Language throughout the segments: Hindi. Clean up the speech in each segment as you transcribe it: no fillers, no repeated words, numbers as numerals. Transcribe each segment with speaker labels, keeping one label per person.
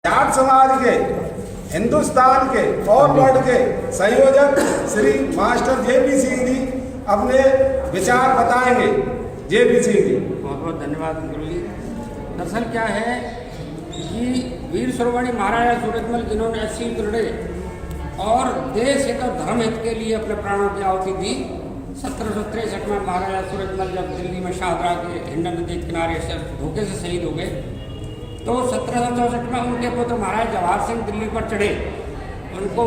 Speaker 1: जाट समाज के हिंदुस्तान के और वर्ल्ड के संयोजक श्री मास्टर जे.पी. सिंह जी अपने विचार बताएंगे। जे.पी. सिंह जी।
Speaker 2: बहुत बहुत धन्यवाद गुरु जी। दरअसल क्या है कि वीर शिरोमणि महाराजा सूरजमल जिन्होंने 80 दृढ़ और देश हित और धर्म हित के लिए अपने प्राणों की आहुति दी। 1763 में महाराजा सूरजमल जब दिल्ली में शाहदरा के हिंडन नदी के किनारे से धोखे से शहीद हो गए, तो 1764 में उनके पुत्र महाराज जवाहर सिंह दिल्ली पर चढ़े, उनको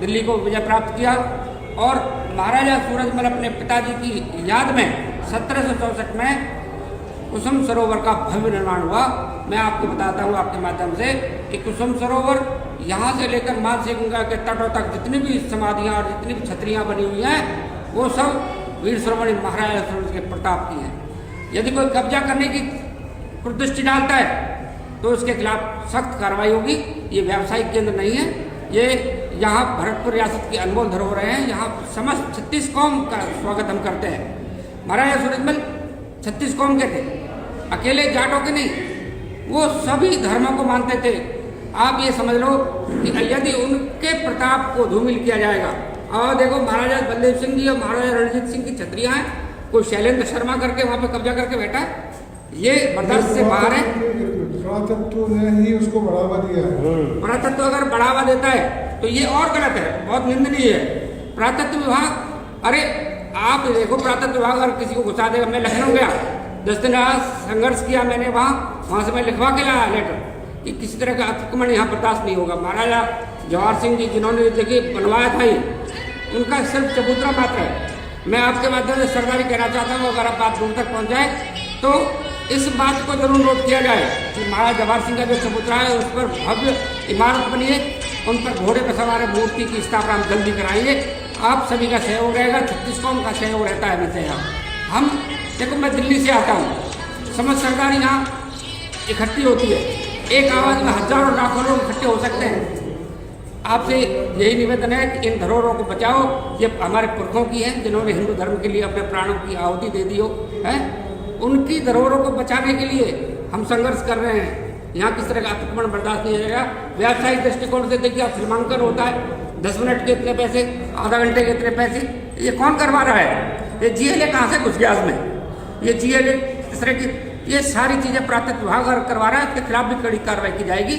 Speaker 2: दिल्ली को विजय प्राप्त किया और महाराजा सूरजमल अपने पिताजी की याद में 1764 में कुसुम सरोवर का भव्य निर्माण हुआ। मैं आपको बताता हूँ आपके माध्यम से कि कुसुम सरोवर यहाँ से लेकर मानसी गंगा के तटों तक जितनी भी समाधियाँ और जितनी भी छतरियाँ बनी हुई हैं वो सब वीर शिरोमणि महाराजा सूरज के प्रताप की हैं। यदि कोई कब्जा करने की कुदृष्टि डालता है तो उसके खिलाफ सख्त कार्रवाई होगी। ये व्यावसायिक केंद्र नहीं है, ये यहाँ भरतपुर रियासत की अनमोल धरोहर हैं। यहाँ समस्त 36 कौम का स्वागत हम करते हैं। महाराजा सूरजमल 36 कौम के थे, अकेले जाटों के नहीं, वो सभी धर्मों को मानते थे। आप ये समझ लो कि यदि उनके प्रताप को धूमिल किया जाएगा, और देखो महाराजा बलदेव सिंह जी और महाराजा रणजीत सिंह की छतरियाँ हैं, कोई शैलेंद्र शर्मा करके वहाँ पे कब्जा करके बैठा है, ये बर्दाश्त से बाहर है।
Speaker 3: पुरातत्व ने ही उसको बढ़ावा दिया है।
Speaker 2: पुरातत्व अगर बढ़ावा देता है तो ये और गलत है, बहुत निंदनीय है। पुरातत्व विभाग, अरे आप देखो पुरातत्व विभाग अगर किसी को घुसा देगा। मैं लखनऊ गया, 10 दिन संघर्ष किया मैंने, वहाँ से मैं लिखवा के लाया लेटर कि किसी तरह का अतिक्रमण यहाँ बर्दाश्त नहीं होगा। महाराजा जवाहर सिंह जी जिन्होंने देखिए बनवाया था, उनका सिर्फ चबूतरा मात्र है। मैं आपके माध्यम से सरकारी कहना चाहता हूँ, अगर आप बात दूर तक पहुँच जाए तो इस बात को जरूर नोट किया जाए कि महाराजा जवाहर सिंह का जो चबूतरा है उस पर भव्य इमारत बनी है, उन पर घोड़े पर सवार मूर्ति की स्थापना हम जल्दी कराएंगे। आप सभी का सहयोग रहेगा, 36 कौम का सहयोग रहता है वैसे। हम देखो, मैं दिल्ली से आता हूँ, समस्त सरकार यहाँ इकट्ठी होती है, एक आवाज़ में हजारों लाखों लोग इकट्ठे हो सकते हैं। आपसे यही निवेदन है कि इन धरोहरों को बचाओ। ये हमारे पुरखों की हैं जिन्होंने हिंदू धर्म के लिए अपने प्राणों की आहुति दे दी हो, है उनकी धरोहरों को बचाने के लिए हम संघर्ष कर रहे हैं। यहाँ किस तरह का अतिक्रमण बर्दाश्त नहीं जाएगा। व्यावसायिक दृष्टिकोण से देखिए, आप फिल्मांकन होता है, 10 मिनट के इतने पैसे, आधा घंटे के इतने पैसे, ये कौन करवा रहा है? ये GLA कहाँ से घुस गया इसमें? ये GLA इस तरह की ये सारी चीज़ें पुरातत्व विभाग अगर करवा रहा है, इसके खिलाफ भी कड़ी कार्रवाई की जाएगी।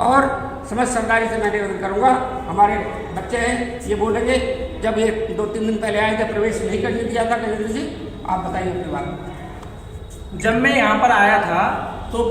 Speaker 2: और समस्त सरकारी से मैं निवेदन करूँगा, हमारे बच्चे हैं ये बोलेंगे, जब ये 2-3 दिन पहले आए थे प्रवेश नहीं करने दिया था कलेक्टर जी, आप बताइए अपनी बात।
Speaker 4: जब मैं यहाँ पर आया था